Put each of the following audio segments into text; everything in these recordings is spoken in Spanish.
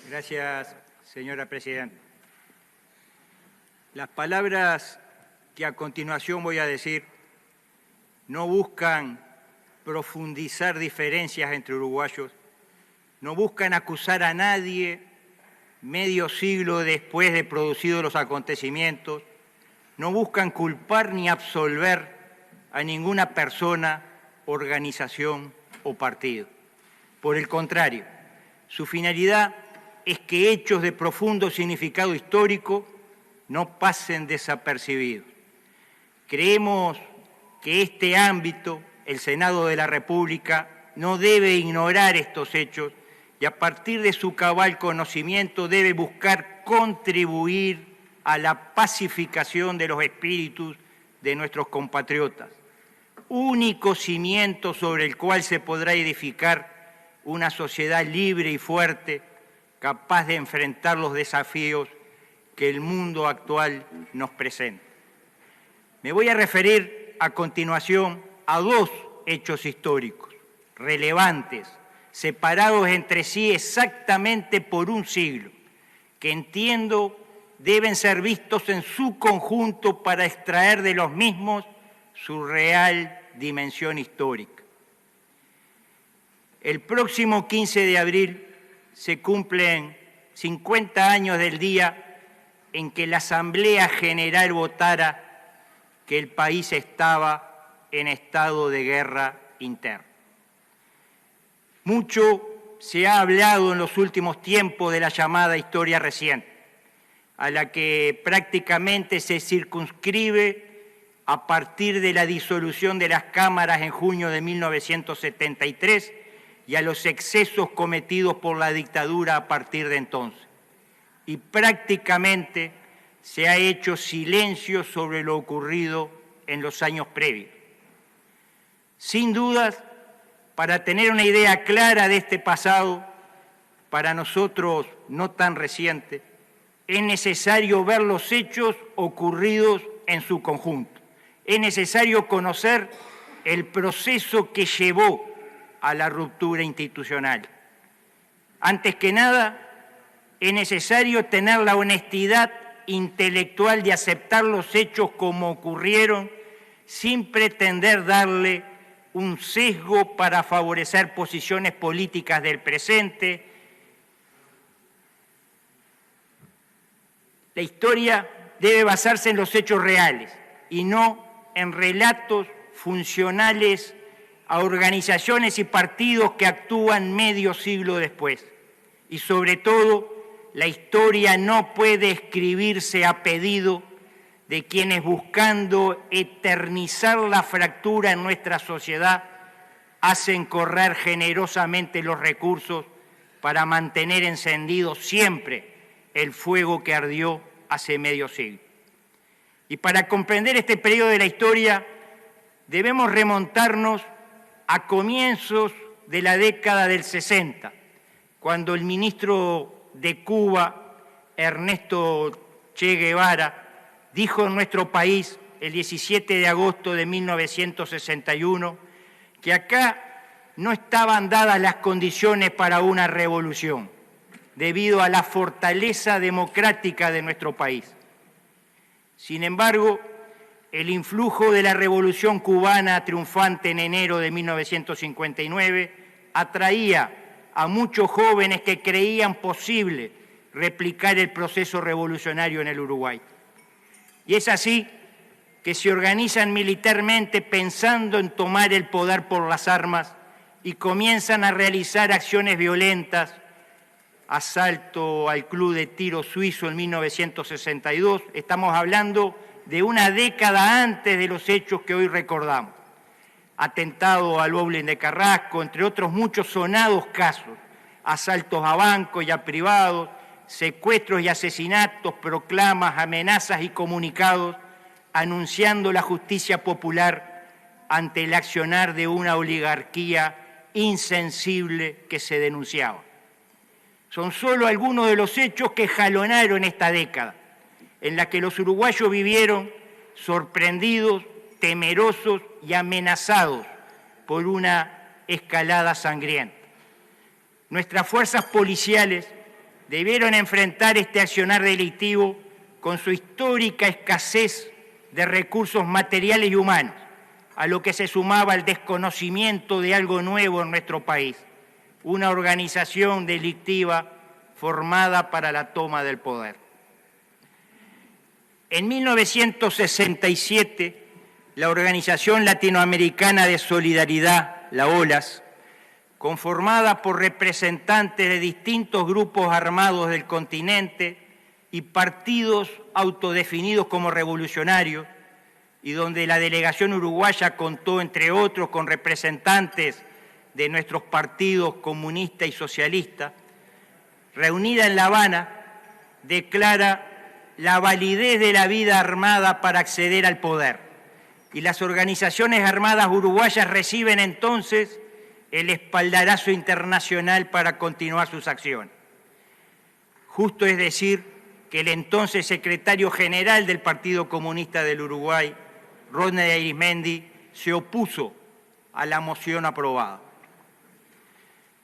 Gracias, señora presidenta. Las palabras que a continuación voy a decir no buscan profundizar diferencias entre uruguayos, no buscan acusar a nadie medio siglo después de producidos los acontecimientos, no buscan culpar ni absolver a ninguna persona, organización o partido. Por el contrario, su finalidad es que hechos de profundo significado histórico no pasen desapercibidos. Creemos que este ámbito, el Senado de la República, no debe ignorar estos hechos y a partir de su cabal conocimiento debe buscar contribuir a la pacificación de los espíritus de nuestros compatriotas, único cimiento sobre el cual se podrá edificar una sociedad libre y fuerte, capaz de enfrentar los desafíos que el mundo actual nos presenta. Me voy a referir a continuación a dos hechos históricos relevantes, separados entre sí exactamente por un siglo, que entiendo deben ser vistos en su conjunto para extraer de los mismos su real dimensión histórica. El próximo 15 de abril se cumplen 50 años del día en que la Asamblea General votara que el país estaba en estado de guerra interna. Mucho se ha hablado en los últimos tiempos de la llamada historia reciente, a la que prácticamente se circunscribe a partir de la disolución de las cámaras en junio de 1973 y a los excesos cometidos por la dictadura a partir de entonces. Y prácticamente se ha hecho silencio sobre lo ocurrido en los años previos. Sin dudas, para tener una idea clara de este pasado, para nosotros no tan reciente, es necesario ver los hechos ocurridos en su conjunto. Es necesario conocer el proceso que llevó a la ruptura institucional. Antes que nada, es necesario tener la honestidad intelectual de aceptar los hechos como ocurrieron, sin pretender darle un sesgo para favorecer posiciones políticas del presente. La historia debe basarse en los hechos reales y no en relatos funcionales a organizaciones y partidos que actúan medio siglo después. Y sobre todo, la historia no puede escribirse a pedido de quienes, buscando eternizar la fractura en nuestra sociedad, hacen correr generosamente los recursos para mantener encendido siempre el fuego que ardió hace medio siglo. Y para comprender este periodo de la historia, debemos remontarnos a comienzos de la década del 60, cuando el ministro de Cuba, Ernesto Che Guevara, dijo en nuestro país el 17 de agosto de 1961 que acá no estaban dadas las condiciones para una revolución, debido a la fortaleza democrática de nuestro país. Sin embargo, el influjo de la Revolución Cubana triunfante en enero de 1959 atraía a muchos jóvenes que creían posible replicar el proceso revolucionario en el Uruguay. Y es así que se organizan militarmente pensando en tomar el poder por las armas y comienzan a realizar acciones violentas, asalto al Club de Tiro Suizo en 1962, estamos hablando de una década antes de los hechos que hoy recordamos. Atentado al Bowling de Carrasco, entre otros muchos sonados casos, asaltos a bancos y a privados, secuestros y asesinatos, proclamas, amenazas y comunicados, anunciando la justicia popular ante el accionar de una oligarquía insensible que se denunciaba. Son solo algunos de los hechos que jalonaron esta década, en la que los uruguayos vivieron sorprendidos, temerosos y amenazados por una escalada sangrienta. Nuestras fuerzas policiales debieron enfrentar este accionar delictivo con su histórica escasez de recursos materiales y humanos, a lo que se sumaba el desconocimiento de algo nuevo en nuestro país, una organización delictiva formada para la toma del poder. En 1967, la Organización Latinoamericana de Solidaridad, la OLAS, conformada por representantes de distintos grupos armados del continente y partidos autodefinidos como revolucionarios, y donde la delegación uruguaya contó, entre otros, con representantes de nuestros partidos comunista y socialista, reunida en La Habana, declara la validez de la vida armada para acceder al poder. Y las organizaciones armadas uruguayas reciben entonces el espaldarazo internacional para continuar sus acciones. Justo es decir que el entonces secretario general del Partido Comunista del Uruguay, Rodney Arismendi, se opuso a la moción aprobada.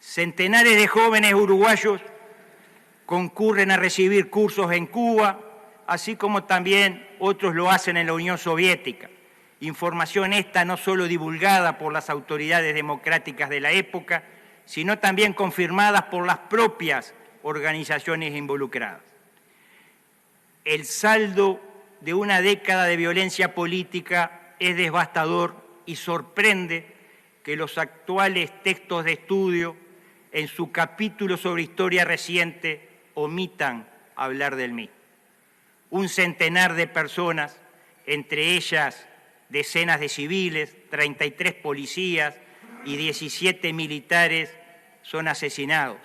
Centenares de jóvenes uruguayos concurren a recibir cursos en Cuba, así como también otros lo hacen en la Unión Soviética. Información esta no solo divulgada por las autoridades democráticas de la época, sino también confirmada por las propias organizaciones involucradas. El saldo de una década de violencia política es devastador y sorprende que los actuales textos de estudio, en su capítulo sobre historia reciente, omitan hablar del mismo. Un centenar de personas, entre ellas decenas de civiles, 33 policías y 17 militares, son asesinados.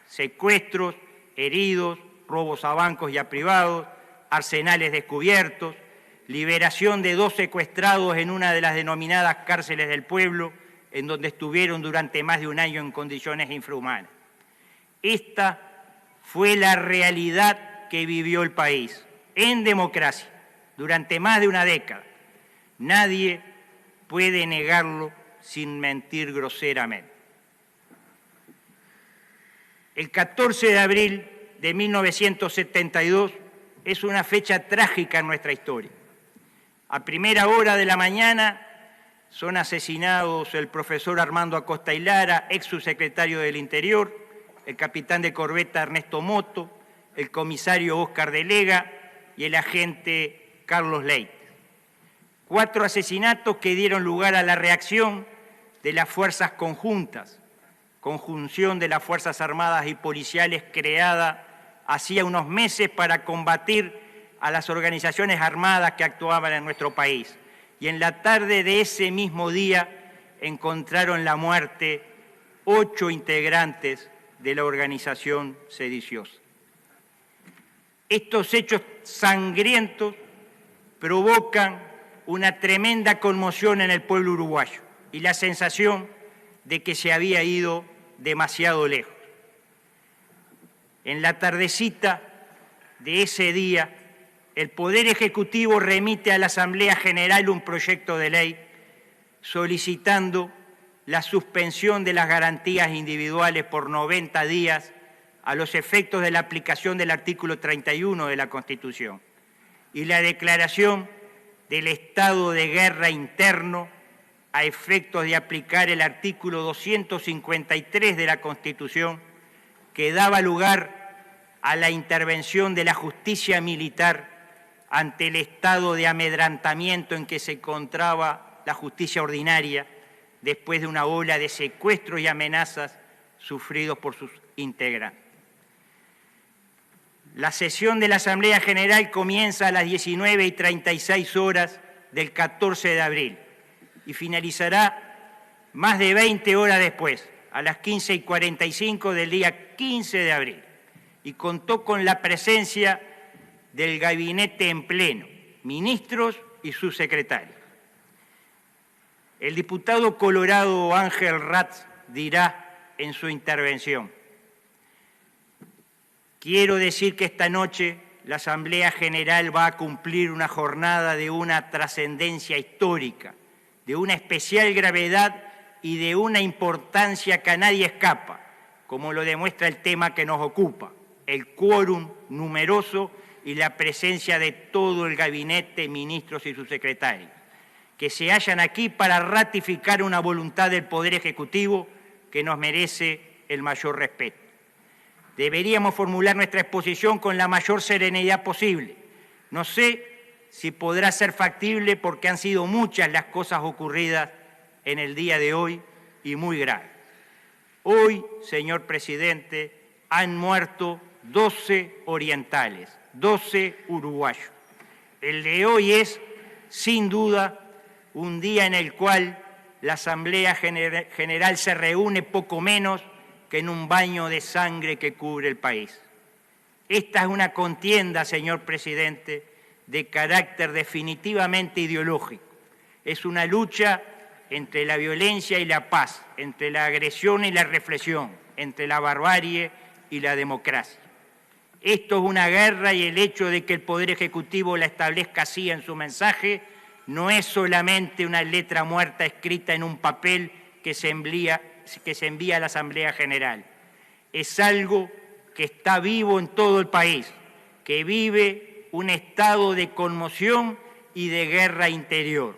Secuestros, heridos, robos a bancos y a privados, arsenales descubiertos, liberación de 2 secuestrados en una de las denominadas cárceles del pueblo, en donde estuvieron durante más de un año en condiciones infrahumanas. Esta fue la realidad que vivió el país en democracia durante más de una década. Nadie puede negarlo sin mentir groseramente. El 14 de abril de 1972 es una fecha trágica en nuestra historia. A primera hora de la mañana son asesinados el profesor Armando Acosta y Lara, ex subsecretario del Interior, el capitán de corbeta Ernesto Moto, el comisario Óscar de Lega y el agente Carlos Leite. 4 asesinatos que dieron lugar a la reacción de las fuerzas conjuntas, conjunción de las Fuerzas Armadas y Policiales creada hacía unos meses para combatir a las organizaciones armadas que actuaban en nuestro país. Y en la tarde de ese mismo día encontraron la muerte 8 integrantes de la organización sediciosa. Estos hechos sangrientos provocan una tremenda conmoción en el pueblo uruguayo y la sensación de que se había ido demasiado lejos. En la tardecita de ese día, el Poder Ejecutivo remite a la Asamblea General un proyecto de ley solicitando la suspensión de las garantías individuales por 90 días a los efectos de la aplicación del artículo 31 de la Constitución y la declaración del estado de guerra interno a efectos de aplicar el artículo 253 de la Constitución que daba lugar a la intervención de la justicia militar ante el estado de amedrantamiento en que se encontraba la justicia ordinaria después de una ola de secuestros y amenazas sufridos por sus integrantes. La sesión de la Asamblea General comienza a las 19:36 horas del 14 de abril y finalizará más de 20 horas después, a las 15:45 del día 15 de abril, y contó con la presencia del gabinete en pleno, ministros y subsecretarios. El diputado colorado Ángel Ratz dirá en su intervención: quiero decir que esta noche la Asamblea General va a cumplir una jornada de una trascendencia histórica, de una especial gravedad y de una importancia que a nadie escapa, como lo demuestra el tema que nos ocupa, el quórum numeroso y la presencia de todo el gabinete, ministros y subsecretarios, que se hallan aquí para ratificar una voluntad del Poder Ejecutivo que nos merece el mayor respeto. Deberíamos formular nuestra exposición con la mayor serenidad posible. No sé si podrá ser factible porque han sido muchas las cosas ocurridas en el día de hoy y muy graves. Hoy, señor presidente, han muerto 12 orientales, 12 uruguayos. El de hoy es, sin duda, un día en el cual la Asamblea General se reúne poco menos que en un baño de sangre que cubre el país. Esta es una contienda, señor presidente, de carácter definitivamente ideológico. Es una lucha entre la violencia y la paz, entre la agresión y la reflexión, entre la barbarie y la democracia. Esto es una guerra y el hecho de que el Poder Ejecutivo la establezca así en su mensaje no es solamente una letra muerta escrita en un papel que se envía a la Asamblea General. Es algo que está vivo en todo el país, que vive un estado de conmoción y de guerra interior.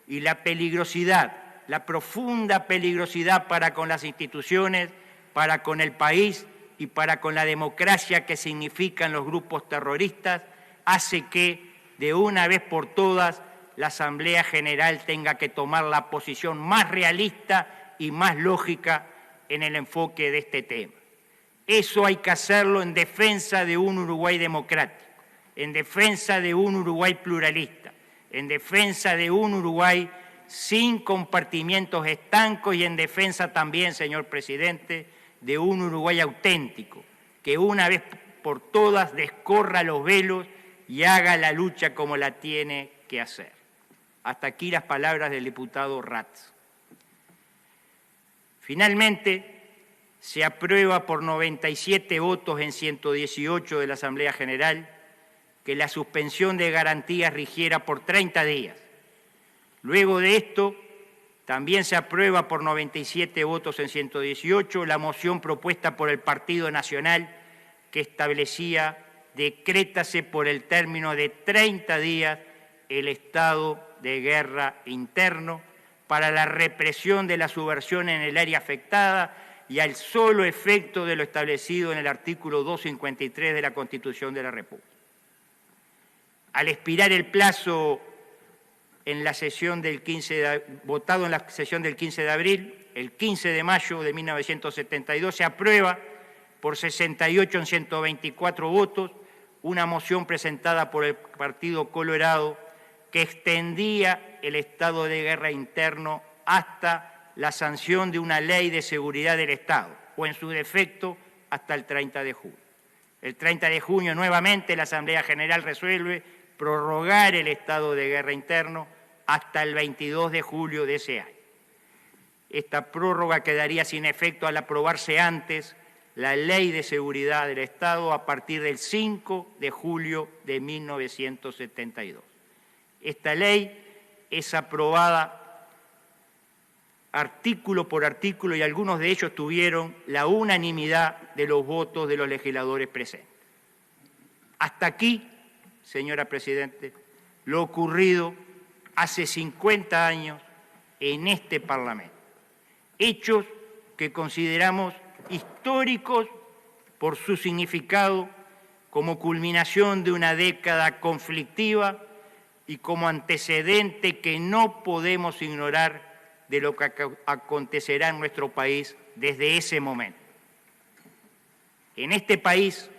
Y la peligrosidad, la profunda peligrosidad para con las instituciones, para con el país y para con la democracia que significan los grupos terroristas, hace que, de una vez por todas, la Asamblea General tenga que tomar la posición más realista y más lógica en el enfoque de este tema. Eso hay que hacerlo en defensa de un Uruguay democrático, en defensa de un Uruguay pluralista, en defensa de un Uruguay sin compartimientos estancos y en defensa también, señor presidente, de un Uruguay auténtico, que una vez por todas descorra los velos y haga la lucha como la tiene que hacer. Hasta aquí las palabras del diputado Ratz. Finalmente, se aprueba por 97 votos en 118 de la Asamblea General que la suspensión de garantías rigiera por 30 días. Luego de esto, también se aprueba por 97 votos en 118 la moción propuesta por el Partido Nacional que establecía, decrétase por el término de 30 días el estado de guerra interno para la represión de la subversión en el área afectada y al solo efecto de lo establecido en el artículo 253 de la Constitución de la República. Al expirar el plazo en la sesión del votado en la sesión del 15 de abril, el 15 de mayo de 1972 se aprueba por 68 en 124 votos una moción presentada por el Partido Colorado que extendía el estado de guerra interno hasta la sanción de una ley de seguridad del Estado, o en su defecto hasta el 30 de junio. El 30 de junio nuevamente la Asamblea General resuelve prorrogar el estado de guerra interno hasta el 22 de julio de ese año. Esta prórroga quedaría sin efecto al aprobarse antes la Ley de Seguridad del Estado a partir del 5 de julio de 1972. Esta ley es aprobada artículo por artículo y algunos de ellos tuvieron la unanimidad de los votos de los legisladores presentes. Hasta aquí, señora Presidente, lo ocurrido hace 50 años en este Parlamento. Hechos que consideramos históricos por su significado como culminación de una década conflictiva y como antecedente que no podemos ignorar de lo que acontecerá en nuestro país desde ese momento. En este país,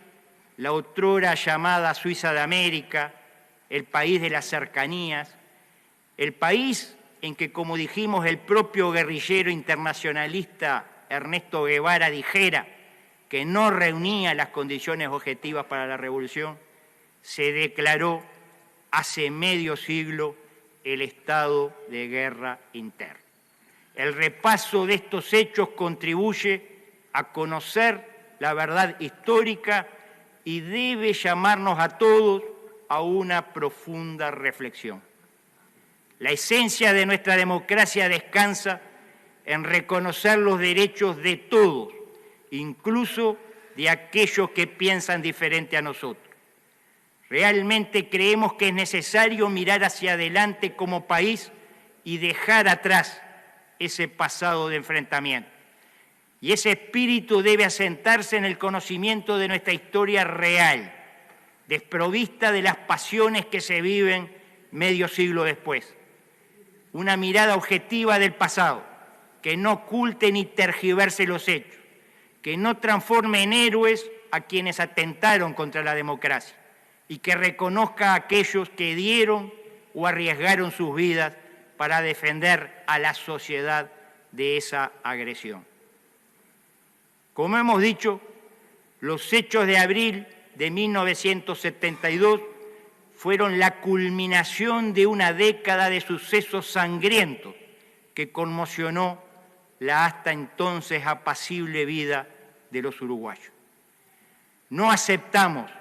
la otrora llamada Suiza de América, el país de las cercanías, el país en que, como dijimos, el propio guerrillero internacionalista Ernesto Guevara dijera que no reunía las condiciones objetivas para la revolución, se declaró hace medio siglo el estado de guerra interna. El repaso de estos hechos contribuye a conocer la verdad histórica y debe llamarnos a todos a una profunda reflexión. La esencia de nuestra democracia descansa en reconocer los derechos de todos, incluso de aquellos que piensan diferente a nosotros. Realmente creemos que es necesario mirar hacia adelante como país y dejar atrás ese pasado de enfrentamiento. Y ese espíritu debe asentarse en el conocimiento de nuestra historia real, desprovista de las pasiones que se viven medio siglo después. Una mirada objetiva del pasado, que no oculte ni tergiverse los hechos, que no transforme en héroes a quienes atentaron contra la democracia y que reconozca a aquellos que dieron o arriesgaron sus vidas para defender a la sociedad de esa agresión. Como hemos dicho, los hechos de abril de 1972 fueron la culminación de una década de sucesos sangrientos que conmocionó la hasta entonces apacible vida de los uruguayos. No aceptamos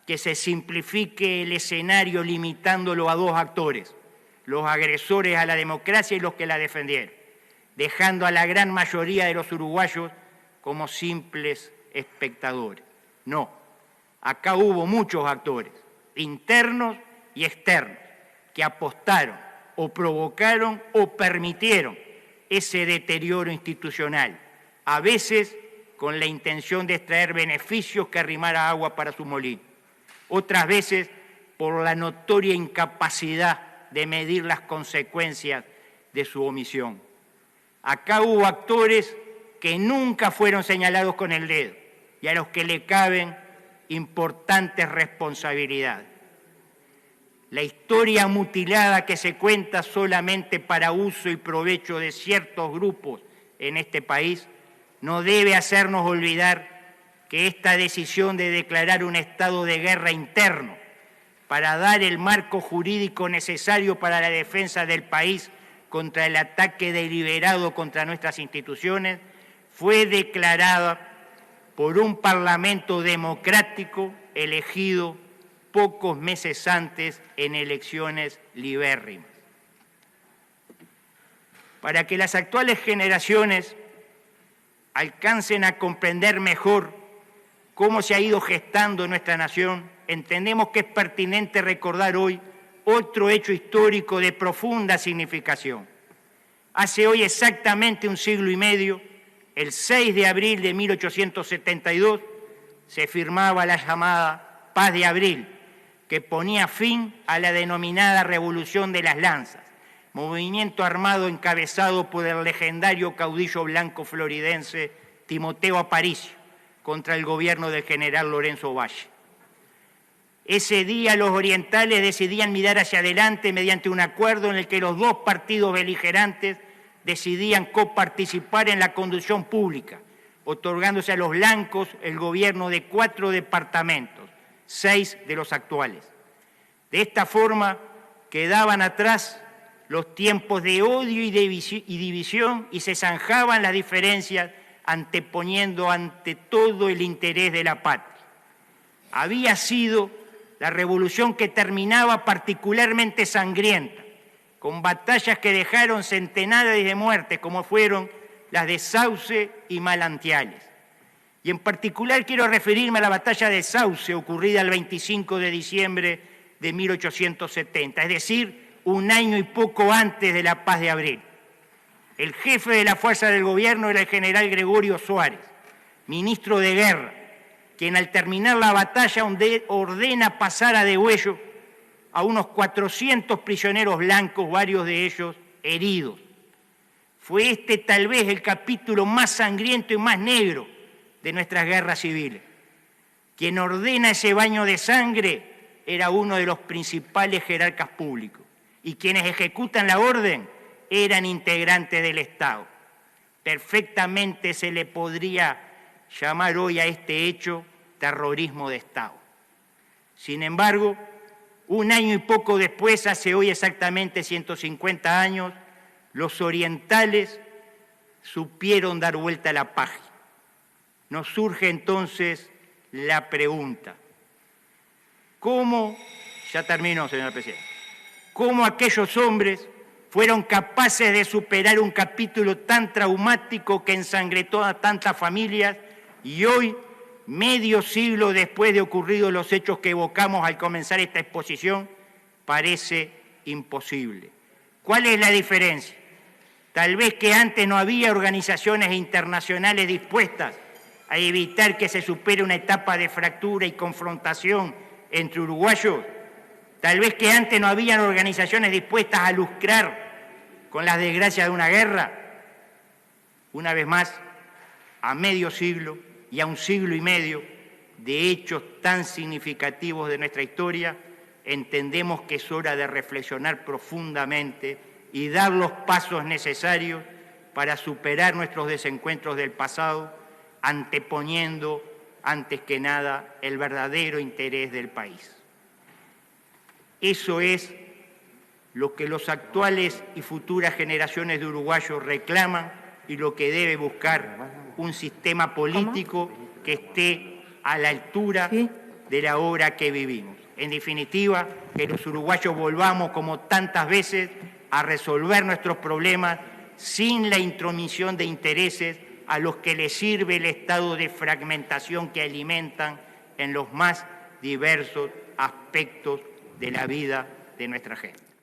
que se simplifique el escenario limitándolo a dos actores, los agresores a la democracia y los que la defendieron, dejando a la gran mayoría de los uruguayos como simples espectadores. No, acá hubo muchos actores, internos y externos, que apostaron o provocaron o permitieron ese deterioro institucional, a veces con la intención de extraer beneficios que arrimara agua para su molino, otras veces por la notoria incapacidad de medir las consecuencias de su omisión. Acá hubo actores que nunca fueron señalados con el dedo y a los que le caben importantes responsabilidades. La historia mutilada que se cuenta solamente para uso y provecho de ciertos grupos en este país no debe hacernos olvidar que esta decisión de declarar un estado de guerra interno para dar el marco jurídico necesario para la defensa del país contra el ataque deliberado contra nuestras instituciones fue declarada por un parlamento democrático elegido pocos meses antes en elecciones libérrimas. Para que las actuales generaciones alcancen a comprender mejor cómo se ha ido gestando nuestra nación, entendemos que es pertinente recordar hoy otro hecho histórico de profunda significación. Hace hoy exactamente un siglo y medio, el 6 de abril de 1872, se firmaba la llamada Paz de Abril, que ponía fin a la denominada Revolución de las Lanzas, movimiento armado encabezado por el legendario caudillo blanco floridense Timoteo Aparicio contra el gobierno del general Lorenzo Valle. Ese día los orientales decidían mirar hacia adelante mediante un acuerdo en el que los dos partidos beligerantes decidían coparticipar en la conducción pública, otorgándose a los blancos el gobierno de 4 departamentos, 6 de los actuales. De esta forma quedaban atrás los tiempos de odio y división y se zanjaban las diferencias anteponiendo ante todo el interés de la patria. Había sido la revolución que terminaba particularmente sangrienta, con batallas que dejaron centenares de muertes, como fueron las de Sauce y Manantiales. Y en particular quiero referirme a la batalla de Sauce, ocurrida el 25 de diciembre de 1870, es decir, un año y poco antes de la Paz de Abril. El jefe de la fuerza del gobierno era el general Gregorio Suárez, ministro de Guerra, quien al terminar la batalla ordena pasar a degüello a unos 400 prisioneros blancos, varios de ellos heridos. Fue este tal vez el capítulo más sangriento y más negro de nuestras guerras civiles. Quien ordena ese baño de sangre era uno de los principales jerarcas públicos y quienes ejecutan la orden eran integrantes del Estado. Perfectamente se le podría llamar hoy a este hecho terrorismo de Estado. Sin embargo, un año y poco después, hace hoy exactamente 150 años, los orientales supieron dar vuelta a la página. Nos surge entonces la pregunta: ¿cómo, ya terminó, señora presidenta, cómo aquellos hombres fueron capaces de superar un capítulo tan traumático que ensangretó a tantas familias y hoy medio siglo después de ocurridos los hechos que evocamos al comenzar esta exposición, parece imposible. ¿Cuál es la diferencia? Tal vez que antes no había organizaciones internacionales dispuestas a evitar que se supere una etapa de fractura y confrontación entre uruguayos. Tal vez que antes no habían organizaciones dispuestas a lucrar con las desgracias de una guerra. Una vez más, a medio siglo y a un siglo y medio de hechos tan significativos de nuestra historia, entendemos que es hora de reflexionar profundamente y dar los pasos necesarios para superar nuestros desencuentros del pasado, anteponiendo, antes que nada, el verdadero interés del país. Eso es lo que los actuales y futuras generaciones de uruguayos reclaman y lo que debe buscar un sistema político que esté a la altura de la hora que vivimos. En definitiva, que los uruguayos volvamos, como tantas veces, a resolver nuestros problemas sin la intromisión de intereses a los que les sirve el estado de fragmentación que alimentan en los más diversos aspectos de la vida de nuestra gente.